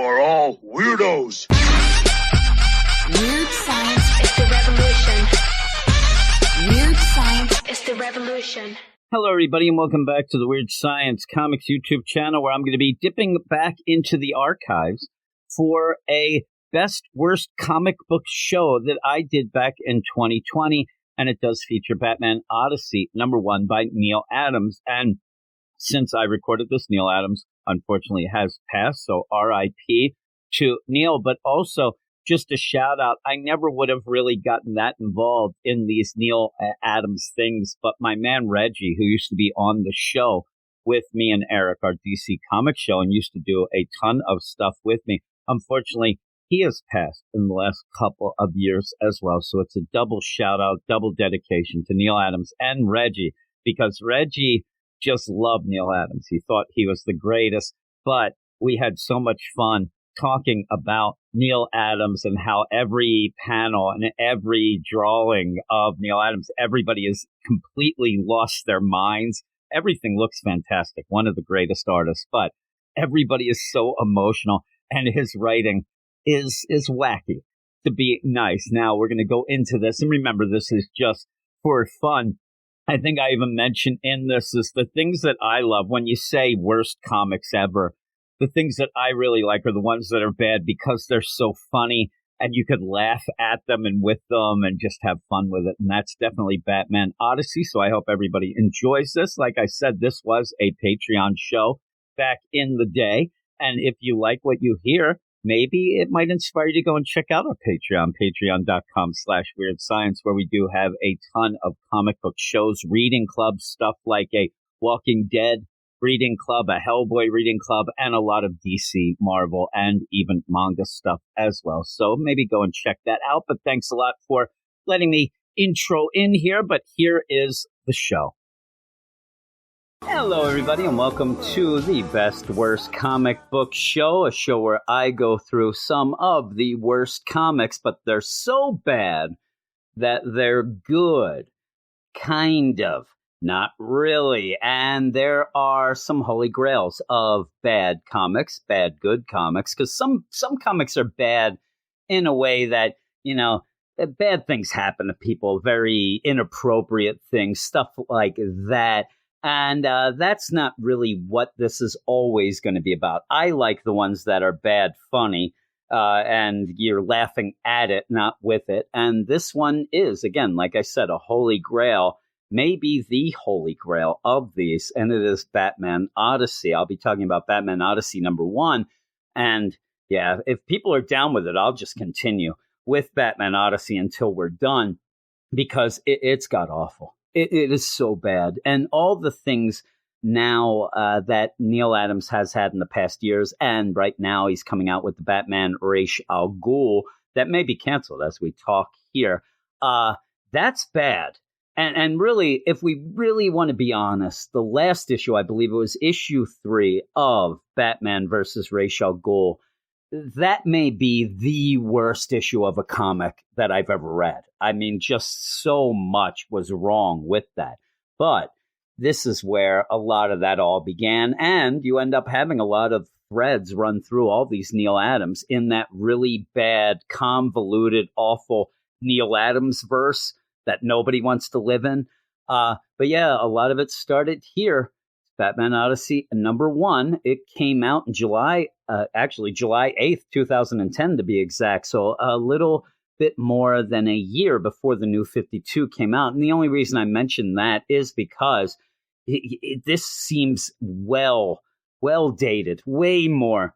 are all weirdos. Weird science is the revolution. Weird science is the revolution. Hello, everybody, and welcome back to the Weird Science Comics YouTube channel, where I'm going to be dipping back into the archives for a best worst comic book show that I did back in 2020, and it does feature Batman Odyssey #1 by Neal Adams. And since I recorded this, Neal Adams unfortunately has passed, so R.I.P. to Neal. But also, just a shout out, I never would have really gotten that involved in these Neal Adams things, but my man Reggie, who used to be on the show with me and Eric, our DC Comics show, and used to do a ton of stuff with me, unfortunately, he has passed in the last couple of years as well. So it's a double shout out, double dedication to Neal Adams and Reggie, because Reggie just loved Neal Adams. He thought he was the greatest, but we had so much fun talking about Neal Adams and how every panel and every drawing of Neal Adams, everybody has completely lost their minds. Everything looks fantastic. One of the greatest artists, but everybody is so emotional, and his writing is wacky, to be nice. Now we're going to go into this, and remember, this is just for fun. I think I even mentioned in this is the things that I love. When you say worst comics ever, the things that I really like are the ones that are bad because they're so funny and you could laugh at them and with them and just have fun with it. And that's definitely Batman Odyssey. So I hope everybody enjoys this. Like I said, this was a Patreon show back in the day. And if you like what you hear, maybe it might inspire you to go and check out our Patreon, patreon.com/Weird Science, where we do have a ton of comic book shows, reading clubs, stuff like a Walking Dead reading club, a Hellboy reading club, and a lot of DC, Marvel, and even manga stuff as well. So maybe go and check that out. But thanks a lot for letting me intro in here. But here is the show. Hello, everybody, and welcome to the Best Worst Comic Book Show, a show where I go through some of the worst comics, but they're so bad that they're good. Kind of. Not really. And there are some holy grails of bad comics, bad good comics, because some comics are bad in a way that, you know, bad things happen to people, very inappropriate things, stuff like that. And that's not really what this is always going to be about. I like the ones that are bad funny, and you're laughing at it, not with it. And this one is, again, like I said, a holy grail, maybe the holy grail of these, and it is Batman Odyssey. I'll be talking about Batman Odyssey #1. And yeah, if people are down with it, I'll just continue with Batman Odyssey until we're done, because it's got awful. It is so bad. And all the things now that Neal Adams has had in the past years, and right now he's coming out with the Batman Ra's al Ghul that may be canceled as we talk here. That's bad. And really, if we really want to be honest, the last issue, I believe it was issue 3 of Batman versus Ra's al Ghul, that may be the worst issue of a comic that I've ever read. I mean, just so much was wrong with that. But this is where a lot of that all began, and you end up having a lot of threads run through all these Neal Adams in that really bad, convoluted, awful Neal Adams verse that nobody wants to live in. But yeah, a lot of it started here. Batman Odyssey #1. It came out in July 8th, 2010 to be exact. So a little bit more than a year before the New 52 came out. And the only reason I mention that is because this seems well dated, way more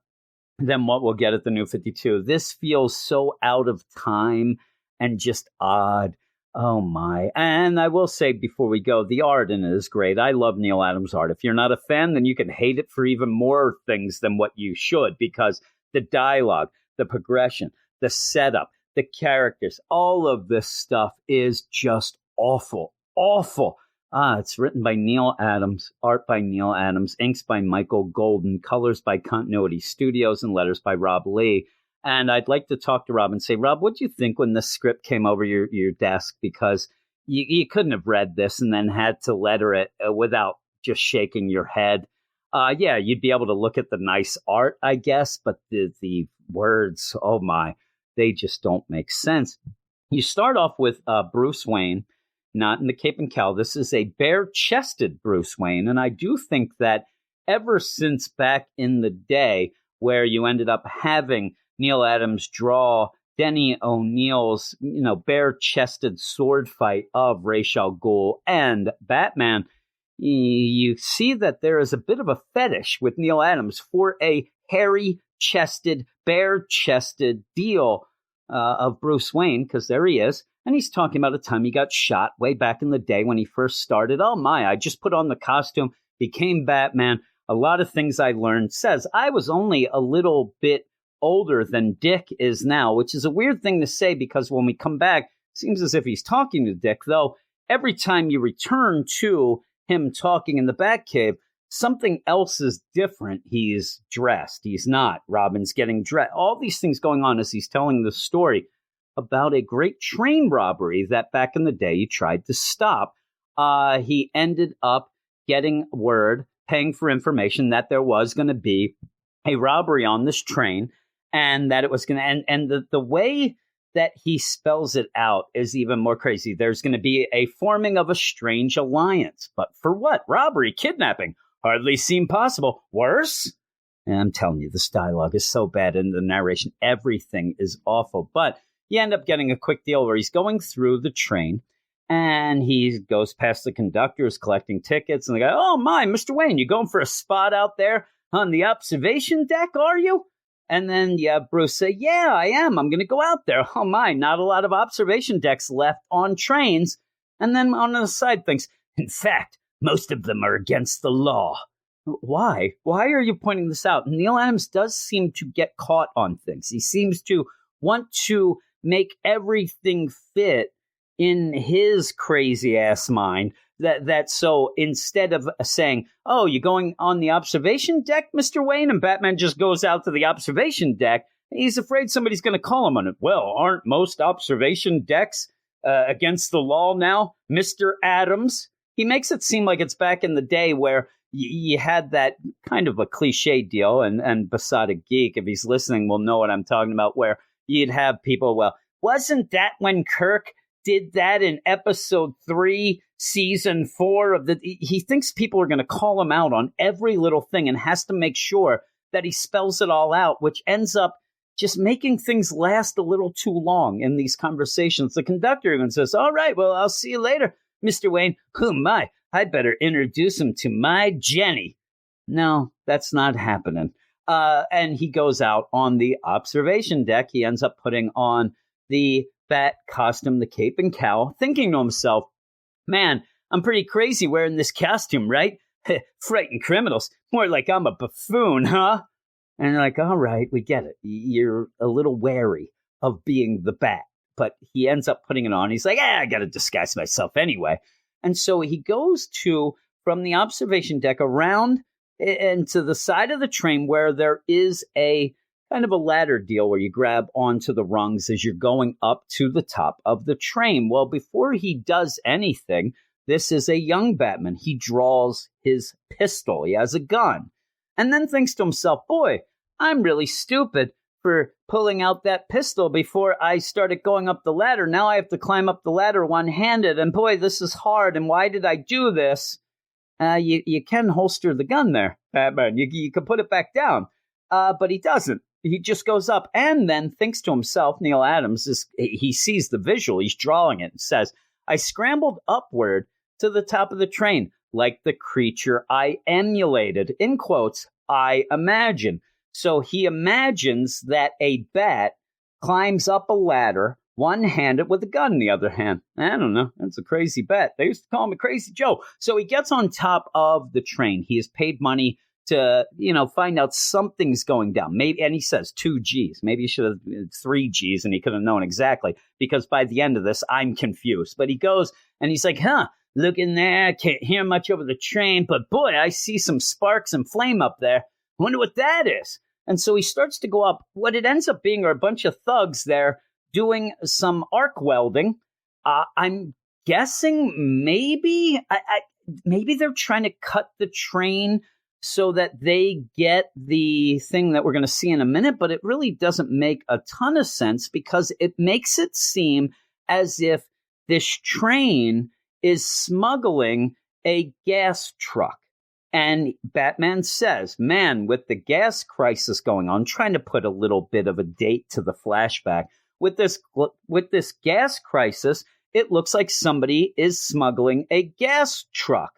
than what we'll get at the New 52. This feels so out of time and just odd. Oh, my. And I will say before we go, the art in it is great. I love Neal Adams' art. If you're not a fan, then you can hate it for even more things than what you should, because the dialogue, the progression, the setup, the characters, all of this stuff is just awful. Awful. It's written by Neal Adams, art by Neal Adams, inks by Michael Golden, colors by Continuity Studios, and letters by Rob Lee. And I'd like to talk to Rob and say, Rob, what do you think when this script came over your desk? Because you couldn't have read this and then had to letter it without just shaking your head. Yeah, you'd be able to look at the nice art, I guess, but the words, oh my, they just don't make sense. You start off with Bruce Wayne, not in the cape and cowl. This is a bare-chested Bruce Wayne, and I do think that ever since back in the day where you ended up having Neal Adams draw Denny O'Neil's, bare-chested sword fight of Ra's al Ghul and Batman, you see that there is a bit of a fetish with Neal Adams for a hairy-chested, bare-chested deal of Bruce Wayne, because there he is, and he's talking about a time he got shot way back in the day when he first started. Oh my, I just put on the costume, became Batman. A lot of things I learned. Says I was only a little bit older than Dick is now, which is a weird thing to say because when we come back, it seems as if he's talking to Dick, though every time you return to him talking in the Batcave, something else is different. He's dressed. He's not. Robin's getting dressed. All these things going on as he's telling the story about a great train robbery that back in the day he tried to stop. He ended up getting word, paying for information that there was going to be a robbery on this train and that it was going to and the way that he spells it out is even more crazy. There's going to be a forming of a strange alliance. But for what? Robbery, kidnapping. Hardly seem possible. Worse? And I'm telling you, this dialogue is so bad in the narration. Everything is awful. But you end up getting a quick deal where he's going through the train and he goes past the conductors collecting tickets. And they go, oh my, Mr. Wayne, you going for a spot out there on the observation deck, are you? And then Bruce say, yeah, I am. I'm going to go out there. Oh my, not a lot of observation decks left on trains. And then on the side thinks, in fact, most of them are against the law. Why? Why are you pointing this out? Neal Adams does seem to get caught on things. He seems to want to make everything fit in his crazy ass mind. That so instead of saying, oh, you're going on the observation deck, Mr. Wayne, and Batman just goes out to the observation deck, he's afraid somebody's going to call him on it. Well, aren't most observation decks against the law now, Mr. Adams? He makes it seem like it's back in the day where you had that kind of a cliche deal, and Besotted Geek, if he's listening, will know what I'm talking about, where you'd have people, well, wasn't that when Kirk did that in episode 3, season 4 of the... He thinks people are going to call him out on every little thing and has to make sure that he spells it all out, which ends up just making things last a little too long in these conversations. The conductor even says, all right, well, I'll see you later, Mr. Wayne. Oh, my, I'd better introduce him to my Jenny. No, that's not happening. And he goes out on the observation deck. He ends up putting on the Bat costume, the cape and cowl, thinking to himself, man, I'm pretty crazy wearing this costume, right? Frighten criminals. More like I'm a buffoon, huh? And they're like, all right, we get it. You're a little wary of being the Bat. But he ends up putting it on. He's like, I got to disguise myself anyway. And so he goes from the observation deck around and to the side of the train where there is a kind of a ladder deal where you grab onto the rungs as you're going up to the top of the train. Well, before he does anything, this is a young Batman. He draws his pistol. He has a gun. And then thinks to himself, boy, I'm really stupid for pulling out that pistol before I started going up the ladder. Now I have to climb up the ladder one-handed. And boy, this is hard. And why did I do this? You can holster the gun there, Batman. You can put it back down. But he doesn't. He just goes up and then thinks to himself, Neal Adams, he sees the visual, he's drawing it and says, I scrambled upward to the top of the train like the creature I emulated. In quotes, I imagine. So he imagines that a bat climbs up a ladder one-handed with a gun in the other hand. I don't know. That's a crazy bat. They used to call him a Crazy Joe. So he gets on top of the train. He has paid money to, find out something's going down. Maybe, and he says 2 G's. Maybe he should have 3 G's and he could have known exactly, because by the end of this, I'm confused. But he goes and he's like, look in there. Can't hear much over the train, but boy, I see some sparks and flame up there. Wonder what that is. And so he starts to go up. What it ends up being are a bunch of thugs there doing some arc welding. I'm guessing maybe they're trying to cut the train so that they get the thing that we're going to see in a minute, but it really doesn't make a ton of sense because it makes it seem as if this train is smuggling a gas truck. And Batman says, man, with the gas crisis going on, trying to put a little bit of a date to the flashback, with this gas crisis, it looks like somebody is smuggling a gas truck.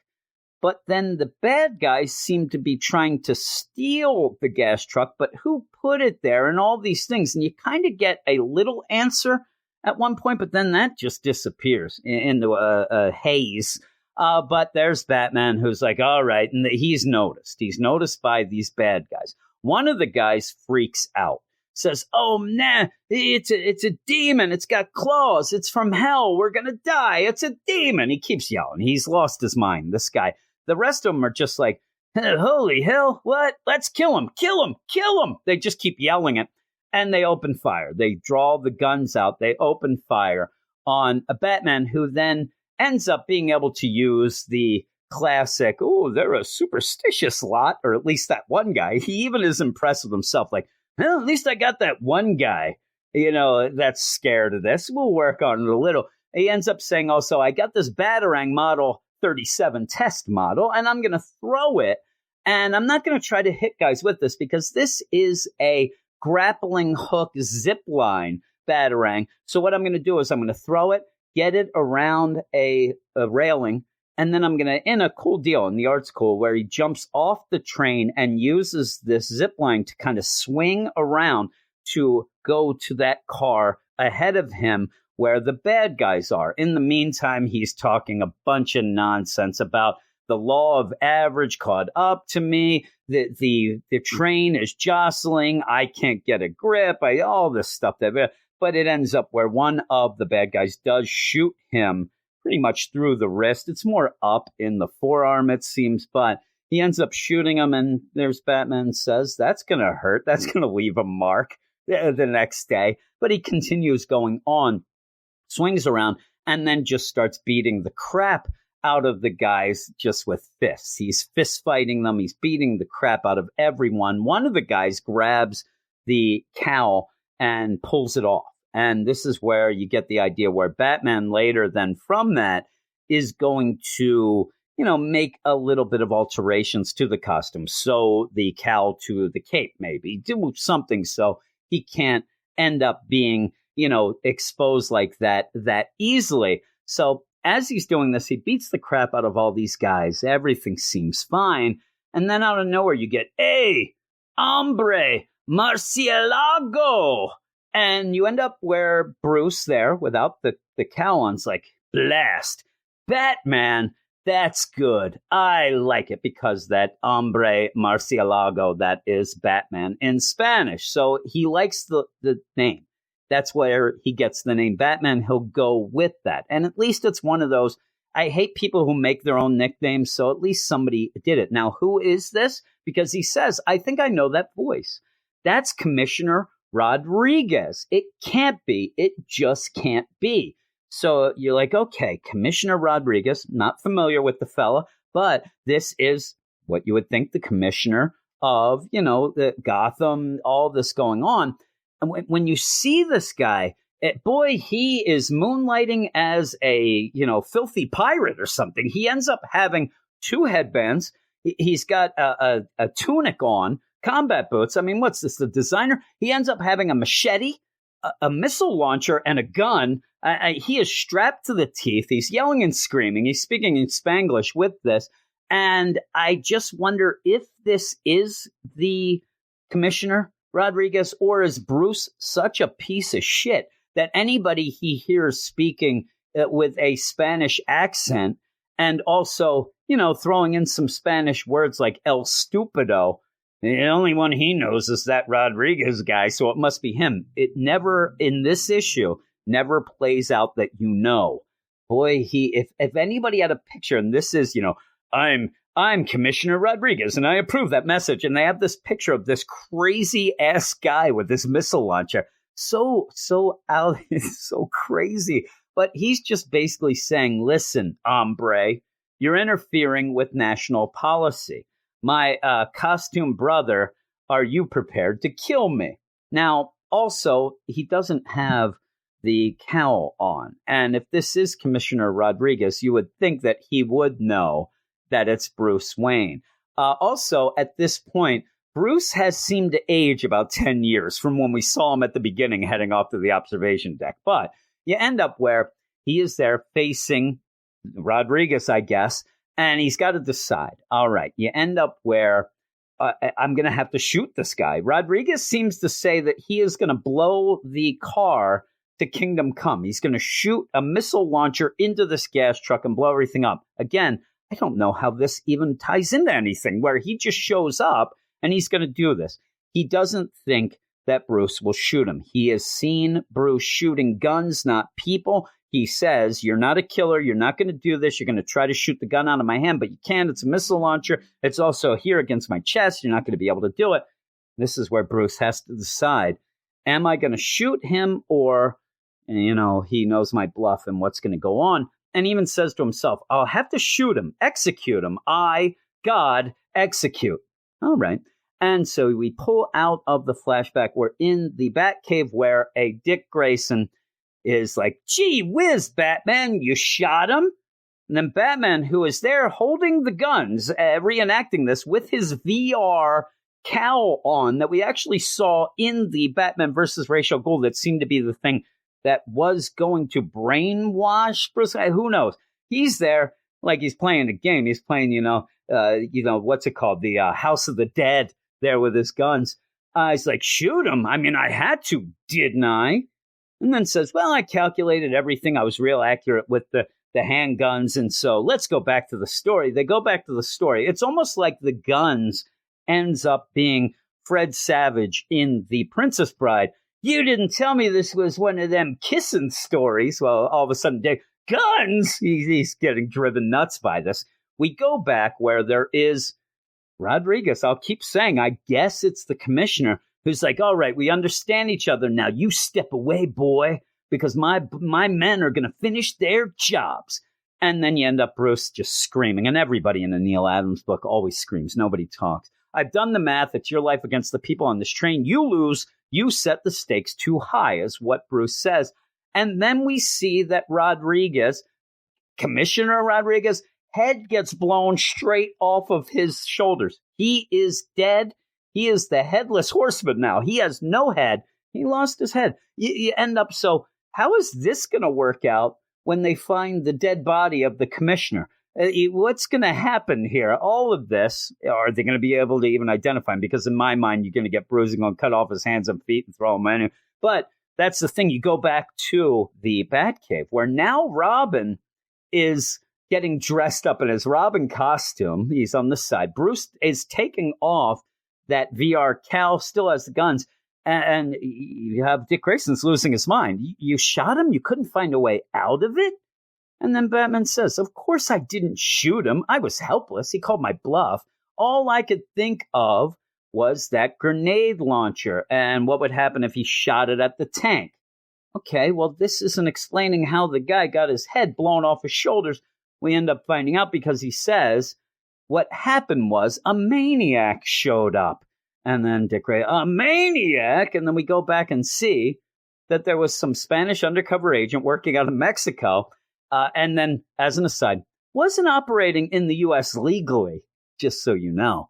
But then the bad guys seem to be trying to steal the gas truck, but who put it there and all these things? And you kind of get a little answer at one point, but then that just disappears into a haze. But there's Batman who's like, all right, and he's noticed. He's noticed by these bad guys. One of the guys freaks out, says, oh, nah, it's a demon. It's got claws. It's from hell. We're going to die. It's a demon. He keeps yelling. He's lost his mind, this guy. The rest of them are just like, holy hell, what? Let's kill him, kill him, kill him. They just keep yelling it, and they open fire. They draw the guns out. They open fire on a Batman who then ends up being able to use the classic, oh, they're a superstitious lot, or at least that one guy. He even is impressed with himself, like, well, at least I got that one guy, that's scared of this. We'll work on it a little. He ends up saying also, I got this Batarang Model 37 test model, and I'm going to throw it, and I'm not going to try to hit guys with this because this is a grappling hook zip line Batarang. So what I'm going to do is I'm going to throw it, get it around a railing, and then I'm going to, in a cool deal, and the art's cool, where he jumps off the train and uses this zip line to kind of swing around to go to that car ahead of him where the bad guys are. In the meantime, he's talking a bunch of nonsense about the law of average caught up to me. The train is jostling. I can't get a grip. All this stuff. But it ends up where one of the bad guys does shoot him pretty much through the wrist. It's more up in the forearm, it seems. But he ends up shooting him. And there's Batman says, that's going to hurt. That's going to leave a mark the next day. But he continues going on, swings around, and then just starts beating the crap out of the guys just with fists. He's fist fighting them. He's beating the crap out of everyone. One of the guys grabs the cowl and pulls it off. And this is where you get the idea where Batman later then from that is going to, make a little bit of alterations to the costume. So the cowl to the cape, maybe do something so he can't end up being exposed like that easily. So as he's doing this, he beats the crap out of all these guys. Everything seems fine. And then out of nowhere, you get, hey, hombre, Marcialago. And you end up where Bruce there, without the cowl on's like, blast. Batman, that's good. I like it because that hombre Marcialago, that is Batman in Spanish. So he likes the name. That's where he gets the name Batman. He'll go with that. And at least it's one of those, I hate people who make their own nicknames, so at least somebody did it. Now, who is this? Because he says, I think I know that voice. That's Commissioner Rodriguez. It can't be. It just can't be. So you're like, okay, Commissioner Rodriguez, not familiar with the fella, but this is what you would think the commissioner of, the Gotham, all this going on. And when you see this guy, boy, he is moonlighting as a, filthy pirate or something. He ends up having two headbands. He's got a tunic on, combat boots. I mean, what's this, the designer? He ends up having a machete, a missile launcher, and a gun. He is strapped to the teeth. He's yelling and screaming. He's speaking in Spanglish with this. And I just wonder if this is the Commissioner Rodriguez, or is Bruce such a piece of shit that anybody he hears speaking with a Spanish accent and also, throwing in some Spanish words like El Stupido, the only one he knows is that Rodriguez guy, so it must be him. It never, in this issue, never plays out that Boy, if anybody had a picture, and this is, I'm Commissioner Rodriguez, and I approve that message. And they have this picture of this crazy ass guy with this missile launcher. So out, it's so crazy. But he's just basically saying, listen, hombre, you're interfering with national policy. my costume brother, are you prepared to kill me? Now, also, he doesn't have the cowl on. And if this is Commissioner Rodriguez, you would think that he would know that it's Bruce Wayne. Also, at this point, Bruce has seemed to age about 10 years from when we saw him at the beginning heading off to the observation deck. But you end up where he is there facing Rodriguez, I guess, and he's got to decide. All right, you end up where I'm going to have to shoot this guy. Rodriguez seems to say that he is going to blow the car to Kingdom Come. He's going to shoot a missile launcher into this gas truck and blow everything up. Again, I don't know how this even ties into anything, where he just shows up and he's going to do this. He doesn't think that Bruce will shoot him. He has seen Bruce shooting guns, not people. He says, you're not a killer. You're not going to do this. You're going to try to shoot the gun out of my hand, but you can't. It's a missile launcher. It's also here against my chest. You're not going to be able to do it. This is where Bruce has to decide, am I going to shoot him, or, you know, he knows my bluff and what's going to go on. And even says to himself, I'll have to shoot him, execute him. I, God, execute. All right. And so we pull out of the flashback. We're in the Batcave where a Dick Grayson is like, gee whiz, Batman, you shot him? And then Batman, who is there holding the guns, reenacting this with his VR cowl on that we actually saw in the Batman versus Ra's al Ghul, that seemed to be the thing that was going to brainwash Bruce. Who knows? He's there like he's playing a game. He's playing, what's it called? The House of the Dead there with his guns. He's like, shoot him. I mean, I had to, didn't I? And then says, well, I calculated everything. I was real accurate with the handguns. And so let's go back to the story. They go back to the story. It's almost like the guns ends up being Fred Savage in The Princess Bride. You didn't tell me this was one of them kissing stories. Well, all of a sudden, guns! He's getting driven nuts by this. We go back where there is Rodriguez. I'll keep saying, I guess it's the commissioner, who's like, all right, we understand each other now. You step away, boy, because my men are going to finish their jobs. And then you end up Bruce just screaming. And everybody in the Neal Adams book always screams. Nobody talks. I've done the math. It's your life against the people on this train. You lose. You set the stakes too high, is what Bruce says. And then we see that Rodriguez, Commissioner Rodriguez, head gets blown straight off of his shoulders. He is dead. He is the headless horseman now. He has no head. He lost his head. You end up, so how is this going to work out when they find the dead body of the commissioner? What's going to happen here? All of this, are they going to be able to even identify him? Because in my mind, you're going to get bruising on, cut off his hands and feet and throw him in. But that's the thing. You go back to the Batcave, where now Robin is getting dressed up in his Robin costume. He's on the side. Bruce is taking off that VR cowl, still has the guns. And you have Dick Grayson's losing his mind. You shot him? You couldn't find a way out of it? And then Batman says, of course I didn't shoot him. I was helpless. He called my bluff. All I could think of was that grenade launcher and what would happen if he shot it at the tank. Okay, well, this isn't explaining how the guy got his head blown off his shoulders. We end up finding out because he says what happened was a maniac showed up. And then Dick Ray, a maniac? And then we go back and see that there was some Spanish undercover agent working out of Mexico. And then, as an aside, wasn't operating in the U.S. legally, just so you know.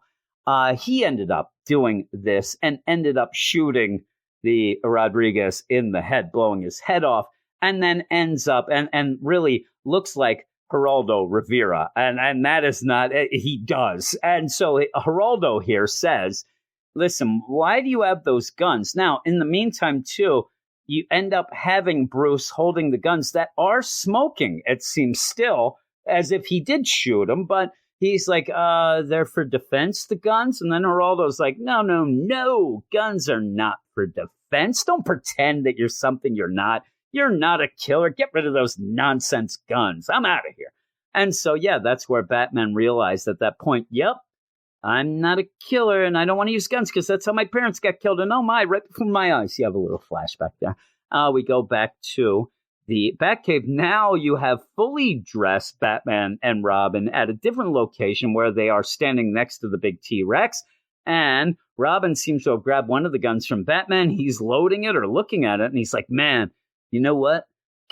He ended up doing this and ended up shooting the Rodriguez in the head, blowing his head off, and then ends up and really looks like Geraldo Rivera. And that is not, he does. And so Geraldo here says, listen, why do you have those guns? Now, in the meantime, too, you end up having Bruce holding the guns that are smoking, it seems still, as if he did shoot them. But he's like, they're for defense, the guns? And then Geraldo's like, no, guns are not for defense. Don't pretend that you're something you're not. You're not a killer. Get rid of those nonsense guns. I'm out of here. And so, yeah, that's where Batman realized at that point, yep, I'm not a killer, and I don't want to use guns because that's how my parents got killed. And oh my, right before my eyes, you have a little flashback there. We go back to the Batcave. Now you have fully dressed Batman and Robin at a different location where they are standing next to the big T-Rex. And Robin seems to have grabbed one of the guns from Batman. He's loading it or looking at it. And he's like, man, you know what?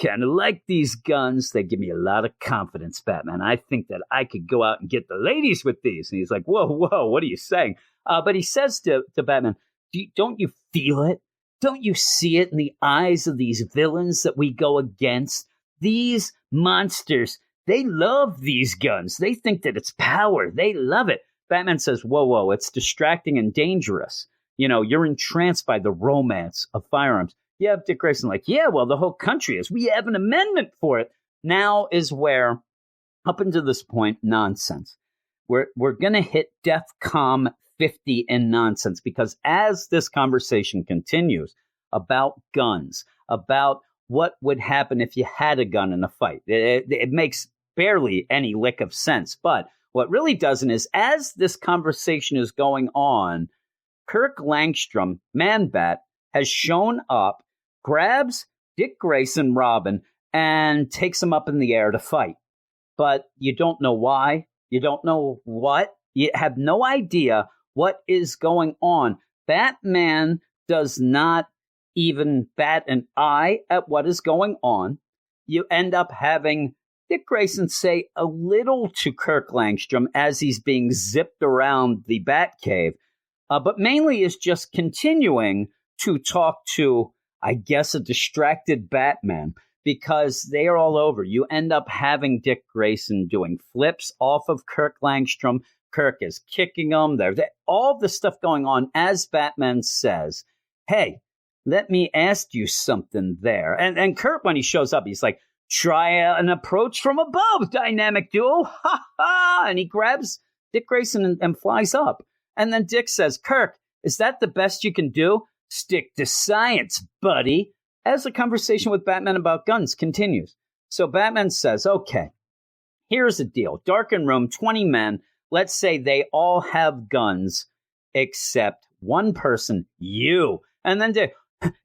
Kind of like these guns. They give me a lot of confidence, Batman. I think that I could go out and get the ladies with these. And he's like, whoa, what are you saying? But he says to Batman, don't you feel it? Don't you see it in the eyes of these villains that we go against? These monsters, they love these guns. They think that it's power. They love it. Batman says, whoa, it's distracting and dangerous. You know, you're entranced by the romance of firearms. You have Dick Grayson like, yeah, well, the whole country is. We have an amendment for it. Now is where, up until this point, nonsense. We're going to hit DEFCON 50 in nonsense, because as this conversation continues about guns, about what would happen if you had a gun in a fight, it makes barely any lick of sense. But what really doesn't is, as this conversation is going on, Kirk Langstrom, Man-Bat, has shown up, grabs Dick Grayson, Robin, and takes him up in the air to fight. But you don't know why. You don't know what. You have no idea what is going on. Batman does not even bat an eye at what is going on. You end up having Dick Grayson say a little to Kirk Langstrom as he's being zipped around the Batcave, but mainly is just continuing to talk to, I guess, a distracted Batman, because they are all over. You end up having Dick Grayson doing flips off of Kirk Langstrom. Kirk is kicking him. There's all the stuff going on as Batman says, hey, let me ask you something there. And Kirk, when he shows up, he's like, try an approach from above, dynamic duo. Ha ha. And he grabs Dick Grayson and flies up. And then Dick says, Kirk, is that the best you can do? Stick to science, buddy. As the conversation with Batman about guns continues. So Batman says, okay, here's the deal. Darkened room, 20 men. Let's say they all have guns except one person, you. And then Dick,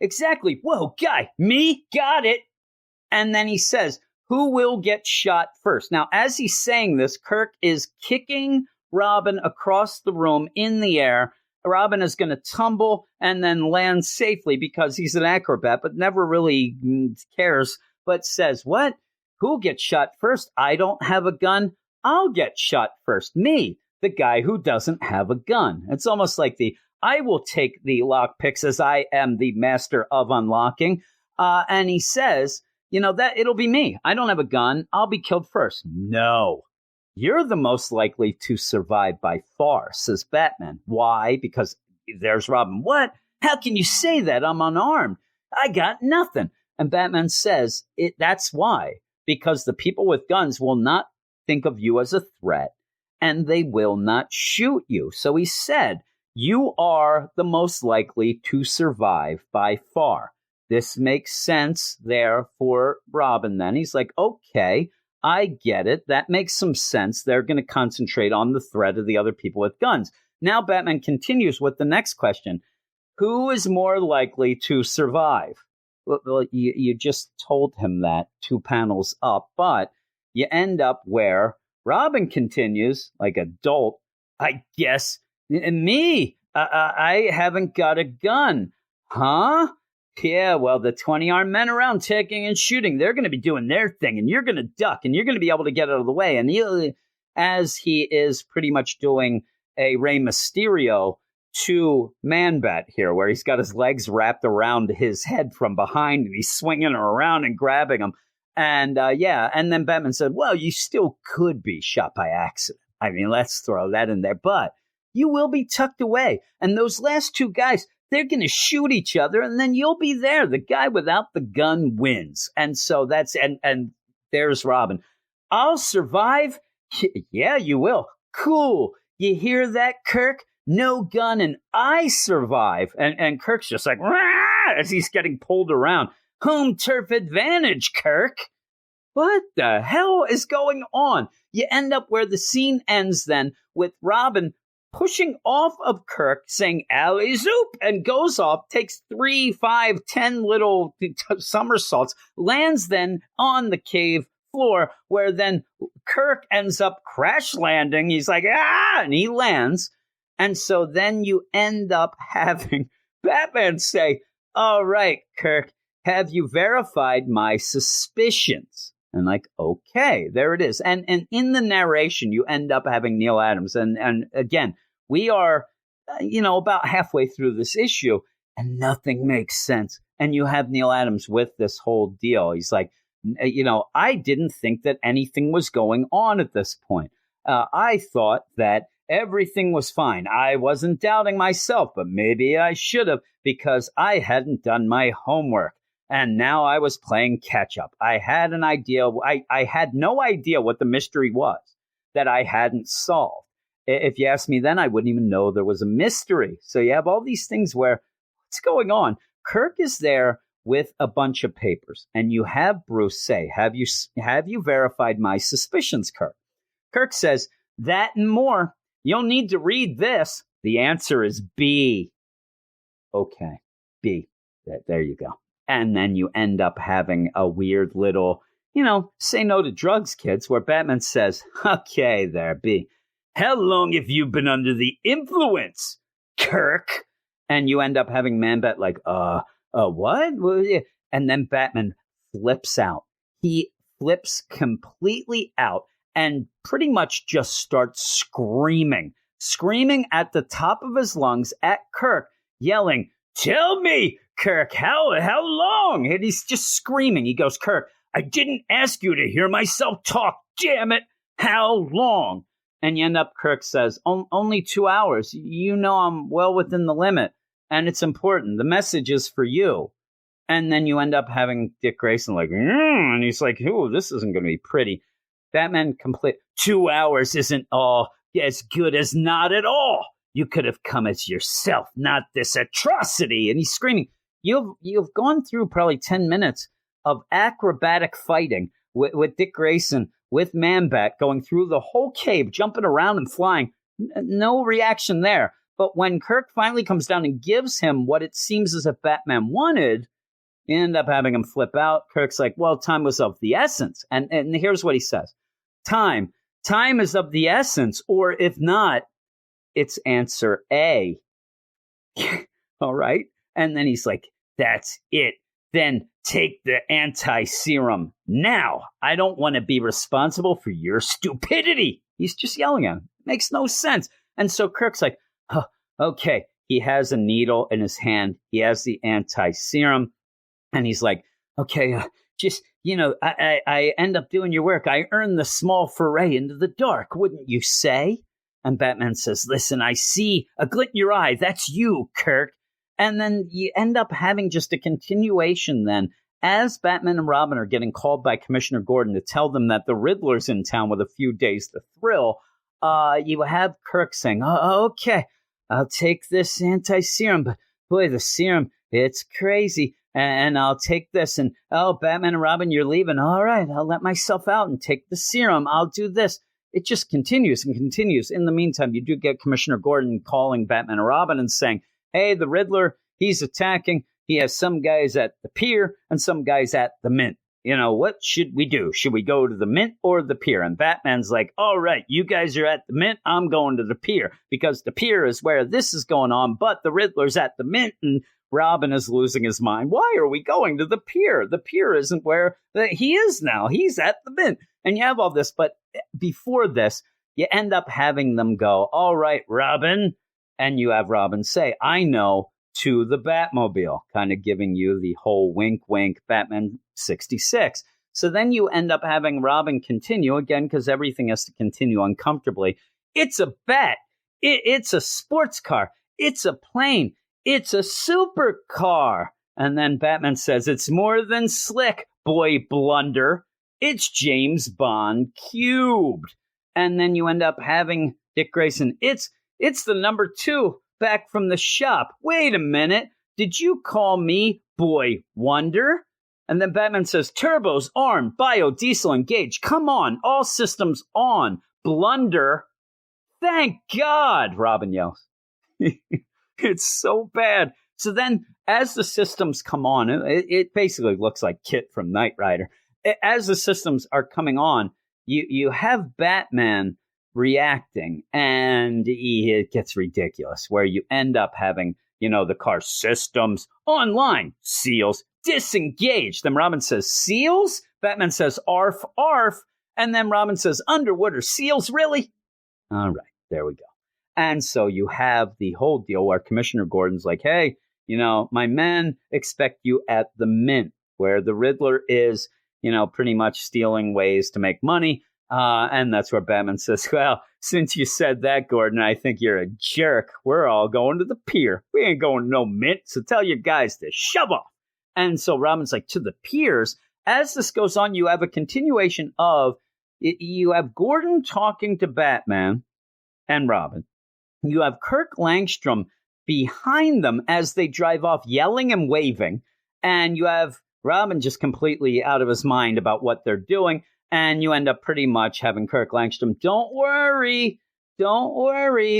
exactly. Whoa, guy, me? Got it. And then he says, who will get shot first? Now, as he's saying this, Kirk is kicking Robin across the room in the air. Robin is going to tumble and then land safely because he's an acrobat, but never really cares, but says, what? Who'll get shot first? I don't have a gun. I'll get shot first. Me, the guy who doesn't have a gun. It's almost like I will take the lockpicks as I am the master of unlocking. And he says, that it'll be me. I don't have a gun. I'll be killed first. No. You're the most likely to survive by far, says Batman. Why? Because there's Robin. What? How can you say that? I'm unarmed. I got nothing. And Batman says, that's why. Because the people with guns will not think of you as a threat, and they will not shoot you. So he said, you are the most likely to survive by far. This makes sense there for Robin then. He's like, okay, I get it. That makes some sense. They're going to concentrate on the threat of the other people with guns. Now Batman continues with the next question. Who is more likely to survive? Well, you just told him that 2 panels up, but you end up where Robin continues like a dolt. I guess me. I haven't got a gun. Huh? Yeah, well, the 20 armed men around taking and shooting, they're going to be doing their thing, and you're going to duck, and you're going to be able to get out of the way. And as he is pretty much doing a Rey Mysterio to Man-Bat here, where he's got his legs wrapped around his head from behind, and he's swinging him around and grabbing him. And and then Batman said, well, you still could be shot by accident. I mean, let's throw that in there. But you will be tucked away. And those last 2 guys, they're going to shoot each other, and then you'll be there. The guy without the gun wins. And so that's, and there's Robin. I'll survive? Yeah, you will. Cool. You hear that, Kirk? No gun, and I survive. And Kirk's just like, rah! As he's getting pulled around. Home turf advantage, Kirk. What the hell is going on? You end up where the scene ends then with Robin pushing off of Kirk, saying alley zoop, and goes off, takes 3, 5, 10 little somersaults, lands then on the cave floor, where then Kirk ends up crash landing. He's like, and he lands. And so then you end up having Batman say, all right, Kirk, have you verified my suspicions? And like, okay, there it is. And in the narration, you end up having Neal Adams. And again, we are, about halfway through this issue, and nothing makes sense. And you have Neal Adams with this whole deal. He's like, I didn't think that anything was going on at this point. I thought that everything was fine. I wasn't doubting myself, but maybe I should have, because I hadn't done my homework. And now I was playing catch up. I had an idea. I had no idea what the mystery was that I hadn't solved. If you asked me then, I wouldn't even know there was a mystery. So you have all these things where, what's going on? Kirk is there with a bunch of papers, and you have Bruce say, have you verified my suspicions, Kirk? Kirk says, that and more. You'll need to read this. The answer is B. Okay, B. There you go. And then you end up having a weird little, say no to drugs, kids, where Batman says, okay, there, B. How long have you been under the influence, Kirk? And you end up having Man-Bat like, what? And then Batman flips out. He flips completely out and pretty much just starts screaming at the top of his lungs at Kirk, yelling, tell me, Kirk, how long? And he's just screaming. He goes, Kirk, I didn't ask you to hear myself talk. Damn it. How long? And you end up, Kirk says, only 2 hours. I'm well within the limit. And it's important. The message is for you. And then you end up having Dick Grayson like, and he's like, ooh, this isn't going to be pretty. Batman 2 hours isn't as good as not at all. You could have come as yourself, not this atrocity. And he's screaming. You've gone through probably 10 minutes of acrobatic fighting with Dick Grayson, with Man-Bat, going through the whole cave, jumping around and flying. No reaction there. But when Kirk finally comes down and gives him what it seems as if Batman wanted, you end up having him flip out. Kirk's like, well, time was of the essence. And here's what he says. Time is of the essence, or if not, it's answer A. All right. And then he's like, that's it. Then take the anti-serum now. I don't want to be responsible for your stupidity. He's just yelling at him. Makes no sense. And so Kirk's like, okay. He has a needle in his hand. He has the anti-serum. And he's like, okay, I end up doing your work. I earned the small foray into the dark, wouldn't you say? And Batman says, listen, I see a glint in your eye. That's you, Kirk. And then you end up having just a continuation then, as Batman and Robin are getting called by Commissioner Gordon to tell them that the Riddler's in town with a few days to thrill. You have Kirk saying, okay, I'll take this anti-serum, but boy, the serum, it's crazy. And I'll take this. And, Batman and Robin, you're leaving. All right, I'll let myself out and take the serum. I'll do this. It just continues and continues. In the meantime, you do get Commissioner Gordon calling Batman and Robin and saying, hey, the Riddler, he's attacking. He has some guys at the pier and some guys at the Mint. What should we do? Should we go to the Mint or the pier? And Batman's like, all right, you guys are at the Mint. I'm going to the pier, because the pier is where this is going on. But the Riddler's at the Mint, and Robin is losing his mind. Why are we going to the pier? The pier isn't where he is now. He's at the Mint. And you have all this. But before this, you end up having them go, all right, Robin. And you have Robin say, I know, to the Batmobile, kind of giving you the whole wink, wink, Batman 66. So then you end up having Robin continue, again, because everything has to continue uncomfortably. It's a bat. It's a sports car. It's a plane. It's a supercar. And then Batman says, it's more than slick, boy blunder. It's James Bond cubed. And then you end up having Dick Grayson. It's the number 2 back from the shop. Wait a minute. Did you call me Boy Wonder? And then Batman says, turbos armed, biodiesel engaged. Come on. All systems on. Blunder. Thank God, Robin yells. It's so bad. So then as the systems come on, it basically looks like Kit from Knight Rider. As the systems are coming on, you have Batman reacting, and it gets ridiculous, where you end up having, the car systems online, seals, disengaged. Then Robin says, seals? Batman says, arf, arf. And then Robin says, underwater seals, really? All right, there we go. And so you have the whole deal where Commissioner Gordon's like, hey, my men expect you at the Mint, where the Riddler is, pretty much stealing ways to make money. And that's where Batman says, well, since you said that, Gordon, I think you're a jerk. We're all going to the pier. We ain't going to no Mint, so tell your guys to shove off. And so Robin's like, to the piers. As this goes on, you have a continuation of, you have Gordon talking to Batman and Robin. You have Kirk Langstrom behind them as they drive off, yelling and waving. And you have Robin just completely out of his mind about what they're doing. And you end up pretty much having Kirk Langstrom, don't worry,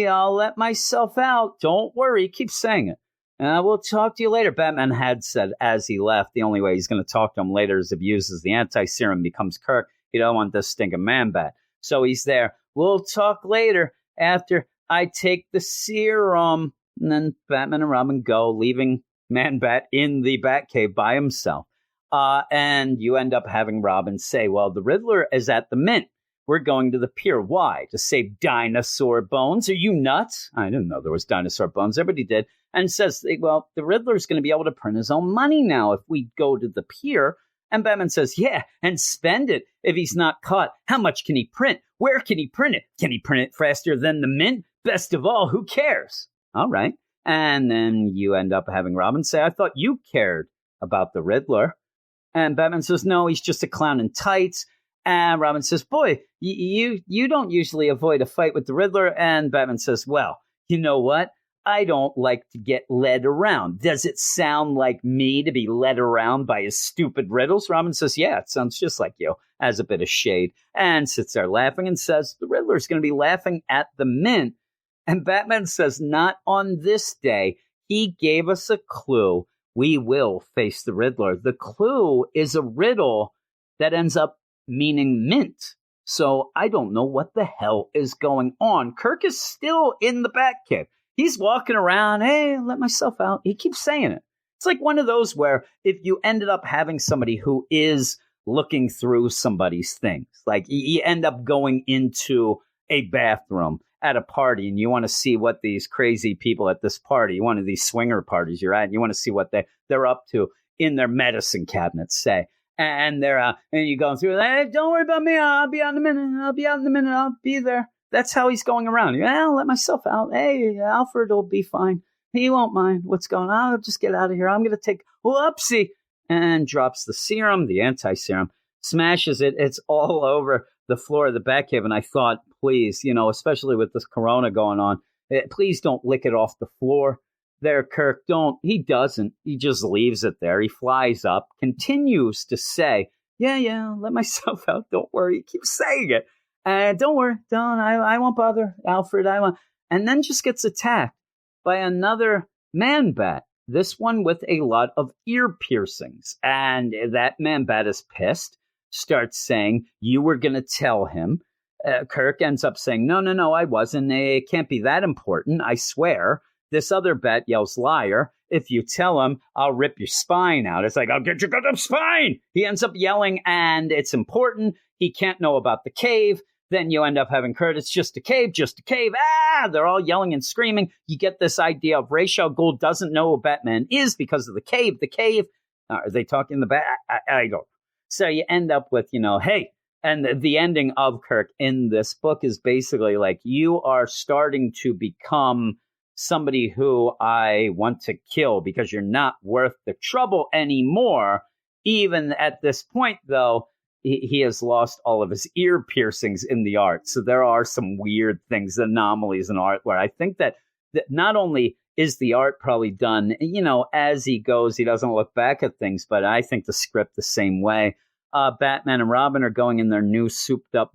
I'll let myself out. Don't worry, keep saying it. We'll talk to you later. Batman had said as he left, the only way he's going to talk to him later is if he uses the anti-serum, becomes Kirk. He don't want this stinking Man-Bat. So he's there. We'll talk later after I take the serum. And then Batman and Robin go, leaving Man-Bat in the Batcave by himself. And you end up having Robin say, well, the Riddler is at the Mint. We're going to the pier. Why? To save dinosaur bones? Are you nuts? I didn't know there was dinosaur bones. Everybody did. And says, well, the Riddler's going to be able to print his own money now if we go to the pier. And Batman says, yeah, and spend it if he's not caught. How much can he print? Where can he print it? Can he print it faster than the Mint? Best of all, who cares? All right. And then you end up having Robin say, I thought you cared about the Riddler. And Batman says, no, he's just a clown in tights. And Robin says, boy, you don't usually avoid a fight with the Riddler. And Batman says, well, you know what? I don't like to get led around. Does it sound like me to be led around by his stupid riddles? Robin says, yeah, it sounds just like you, as a bit of shade, and sits there laughing and says, the Riddler's going to be laughing at the Mint. And Batman says, not on this day. He gave us a clue. We will face the Riddler. The clue is a riddle that ends up meaning Mint. So I don't know what the hell is going on. Kirk is still in the Batcave. He's walking around, hey, let myself out. He keeps saying it. It's like one of those where if you ended up having somebody who is looking through somebody's things, like you end up going into a bathroom at a party and you want to see what these crazy people at this party, one of these swinger parties you're at, and you want to see what they're up to in their medicine cabinets, say. And they're and you go through, hey, don't worry about me. I'll be out in a minute. I'll be there. That's how he's going around. Yeah, I'll let myself out. Hey, Alfred will be fine. He won't mind what's going on. I'll just get out of here. I'm going to take whoopsie. And drops the serum, the anti-serum, smashes it. It's all over the floor of the Batcave. And I thought, please, especially with this corona going on, please don't lick it off the floor there, Kirk. Don't. He doesn't. He just leaves it there. He flies up, continues to say, yeah, let myself out. Don't worry. He keeps saying it. Don't worry. Don't. I won't bother Alfred. I won't. And then just gets attacked by another Man-Bat. This one with a lot of ear piercings. And that Man-Bat is pissed, starts saying, you were going to tell him. Kirk ends up saying, no, I wasn't. It can't be that important, I swear. This other Bat yells, liar. If you tell him, I'll rip your spine out. It's like, I'll get your goddamn spine. He ends up yelling, and it's important. He can't know about the cave. Then you end up having Kurt, it's just a cave, just a cave. They're all yelling and screaming. You get this idea of Ra's al Ghul doesn't know who Batman is because of the cave. The cave. Are they talking the Bat? I don't know. So you end up with, hey. And the ending of Kirk in this book is basically like, you are starting to become somebody who I want to kill because you're not worth the trouble anymore. Even at this point, though, he has lost all of his ear piercings in the art. So there are some weird things, anomalies in art where I think that not only is the art probably done, as he goes, he doesn't look back at things, but I think the script the same way. Batman and Robin are going in their new souped up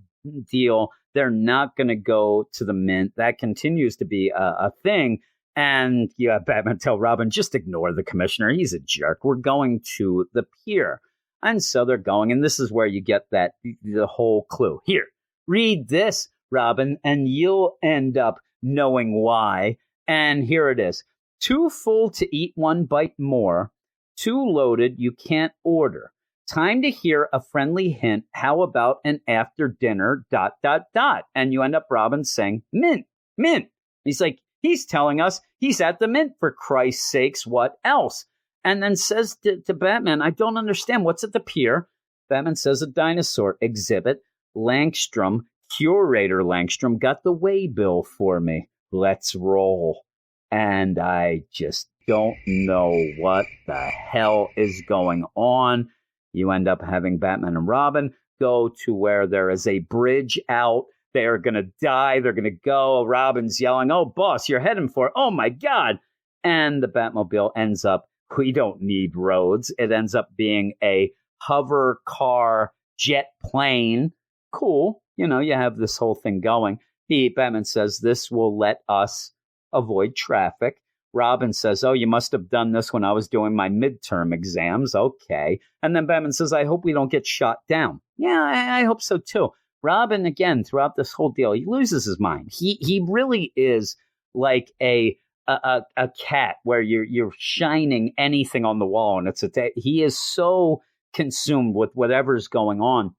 deal They're not going to go to the Mint. That continues to be a thing. And yeah, Batman tell Robin, just ignore the commissioner. He's a jerk. We're going to the pier. And so they're going. And this is where you get the whole clue. Here, read this, Robin, and you'll end up knowing why. And here it is. Too full to eat one bite more. Too loaded, you can't order. Time to hear a friendly hint. How about an after dinner ... And you end up Robin saying, Mint, Mint. He's like, he's telling us he's at the Mint, for Christ's sakes. What else? And then says to Batman, I don't understand. What's at the pier? Batman says a dinosaur exhibit. Langstrom, Curator Langstrom, got the waybill for me. Let's roll. And I just don't know what the hell is going on. You end up having Batman and Robin go to where there is a bridge out. They're going to die. They're going to go. Robin's yelling, oh, boss, you're heading for it. Oh, my God. And the Batmobile ends up, we don't need roads. It ends up being a hover car jet plane. Cool. You know, you have this whole thing going. Batman says this will let us avoid traffic. Robin says, oh, you must have done this when I was doing my midterm exams. Okay. And then Batman says, I hope we don't get shot down. Yeah, I hope so, too. Robin, again, throughout this whole deal, he loses his mind. He really is like a cat where you're shining anything on the wall. And he is so consumed with whatever's going on.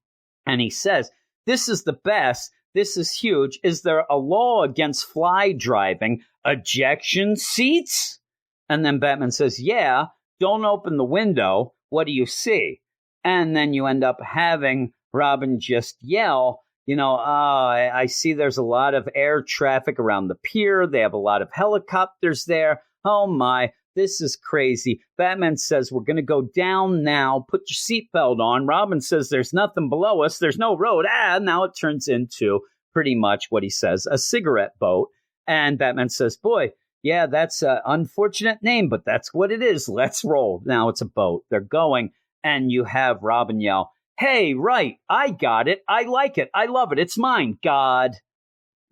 And he says, this is the best. This is huge. Is there a law against fly driving? Ejection seats? And then Batman says, yeah, don't open the window. What do you see? And then you end up having Robin just yell, I see there's a lot of air traffic around the pier. They have a lot of helicopters there. Oh, my. This is crazy. Batman says, we're going to go down now. Put your seatbelt on. Robin says, there's nothing below us. There's no road. Now it turns into pretty much what he says, a cigarette boat. And Batman says, boy, yeah, that's an unfortunate name, but that's what it is. Let's roll. Now it's a boat. They're going, and you have Robin yell, hey, right, I got it. I like it. I love it. It's mine, God.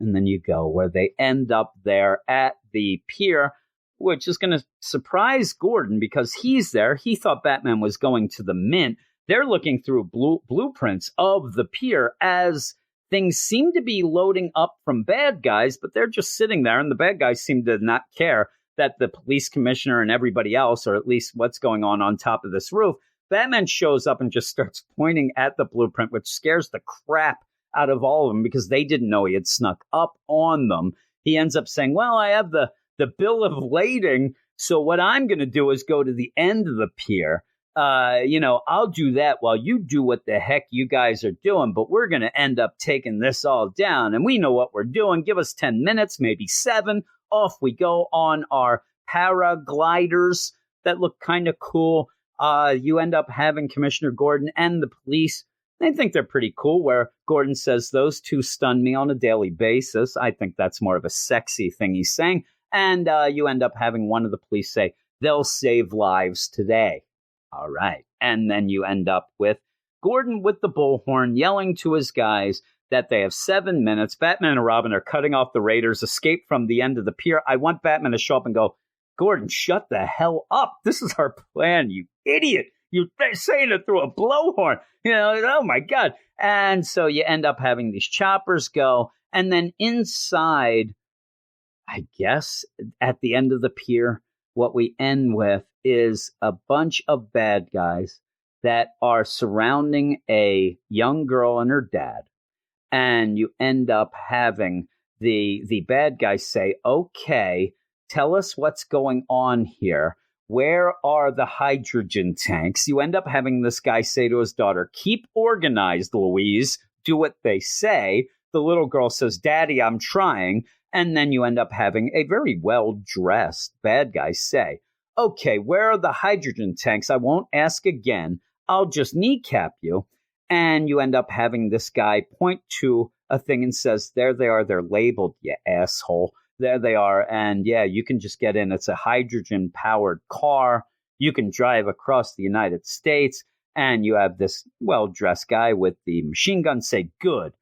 And then you go where they end up there at the pier, which is going to surprise Gordon because he's there. He thought Batman was going to the Mint. They're looking through blueprints of the pier as things seem to be loading up from bad guys, but they're just sitting there, and the bad guys seem to not care that the police commissioner and everybody else, or at least what's going on top of this roof. Batman shows up and just starts pointing at the blueprint, which scares the crap out of all of them because they didn't know he had snuck up on them. He ends up saying, well, I have the bill of lading, so what I'm going to do is go to the end of the pier. I'll do that while you do what the heck you guys are doing, but we're going to end up taking this all down, and we know what we're doing. Give us 10 minutes, maybe 7. Off we go on our paragliders that look kind of cool. You end up having Commissioner Gordon and the police. They think they're pretty cool, where Gordon says, those two stun me on a daily basis. I think that's more of a sexy thing he's saying. And you end up having one of the police say, they'll save lives today. All right. And then you end up with Gordon with the bullhorn yelling to his guys that they have 7 minutes. Batman and Robin are cutting off the raiders, escape from the end of the pier. I want Batman to show up and go, Gordon, shut the hell up. This is our plan, you idiot. You're saying it through a blowhorn. Oh, my God. And so you end up having these choppers go. And then inside, I guess, at the end of the pier, what we end with is a bunch of bad guys that are surrounding a young girl and her dad. And you end up having the bad guys say, okay, tell us what's going on here. Where are the hydrogen tanks? You end up having this guy say to his daughter, keep organized, Louise. Do what they say. The little girl says, Daddy, I'm trying. And then you end up having a very well-dressed bad guy say, okay, where are the hydrogen tanks? I won't ask again. I'll just kneecap you. And you end up having this guy point to a thing and says, there they are. They're labeled, you asshole. There they are. And yeah, you can just get in. It's a hydrogen-powered car. You can drive across the United States. And you have this well-dressed guy with the machine gun say, good.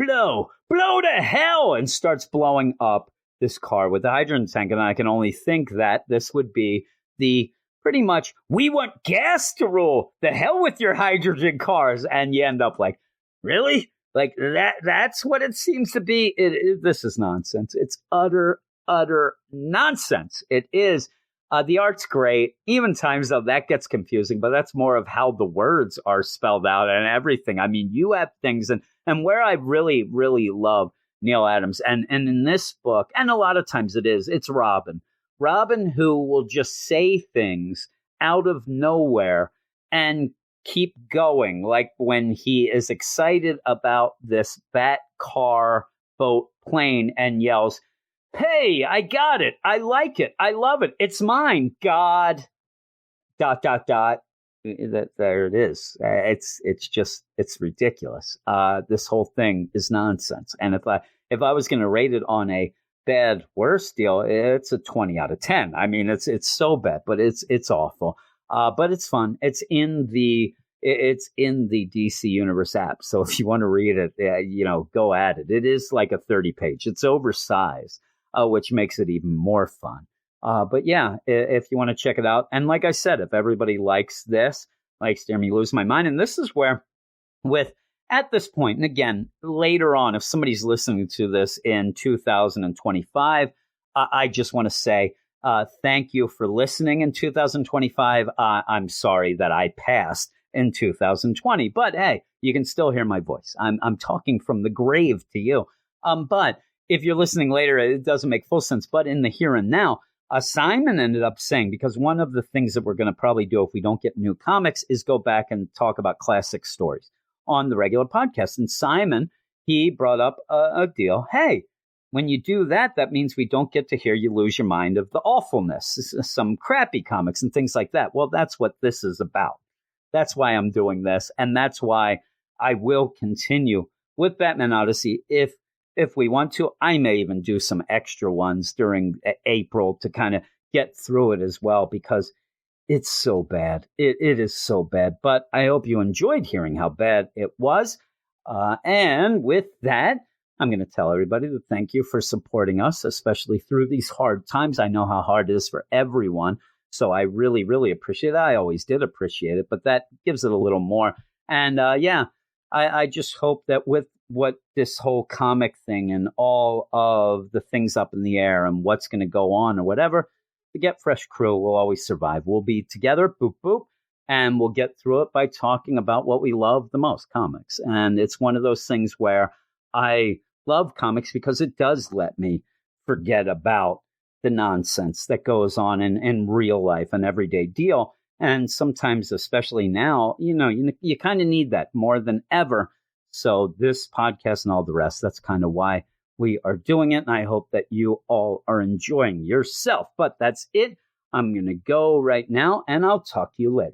blow to hell, and starts blowing up this car with the hydrogen tank. And I can only think that this would be the pretty much, we want gas to rule, the hell with your hydrogen cars. And you end up like, really? Like that's what it seems to be. This is nonsense. It's utter nonsense. It is. The art's great. Even times, though, that gets confusing, but that's more of how the words are spelled out and everything. I mean, you have things, and where I really, really love Neal Adams, and in this book, and a lot of times it's Robin. Robin who will just say things out of nowhere and keep going, like when he is excited about this bat car boat plane and yells, "Hey, I got it. I like it. I love it. It's mine. God, ... There it is. It's ridiculous. This whole thing is nonsense. And if I was going to rate it on a bad worst deal, it's a 20 out of 10. I mean, it's so bad, but it's awful. But it's fun. It's in the DC Universe app. So if you want to read it, go at it. It is like a 30-page. It's oversized, which makes it even more fun. But yeah, if you want to check it out. And like I said, if everybody likes this, likes to hear me lose my mind. And this is where at this point, and again, later on, if somebody's listening to this in 2025, I just want to say thank you for listening in 2025. I'm sorry that I passed in 2020, but hey, you can still hear my voice. I'm talking from the grave to you. But if you're listening later, it doesn't make full sense. But in the here and now, Simon ended up saying, because one of the things that we're going to probably do if we don't get new comics is go back and talk about classic stories on the regular podcast. And Simon, he brought up a deal. Hey, when you do that, that means we don't get to hear you lose your mind of the awfulness, some crappy comics and things like that. Well, that's what this is about. That's why I'm doing this. And that's why I will continue with Batman Odyssey. If we want to, I may even do some extra ones during April to kind of get through it as well, because it's so bad. It is so bad. But I hope you enjoyed hearing how bad it was. And with that, I'm going to tell everybody to thank you for supporting us, especially through these hard times. I know how hard it is for everyone. So I really, really appreciate it. I always did appreciate it, but that gives it a little more. And I just hope that with what this whole comic thing and all of the things up in the air and what's going to go on or whatever, the Get Fresh crew will always survive. We'll be together, boop, boop, and we'll get through it by talking about what we love the most, comics. And it's one of those things where I love comics because it does let me forget about the nonsense that goes on in real life and everyday deal. And sometimes, especially now, you kind of need that more than ever. So this podcast and all the rest, that's kind of why we are doing it. And I hope that you all are enjoying yourself. But that's it. I'm going to go right now, and I'll talk to you later.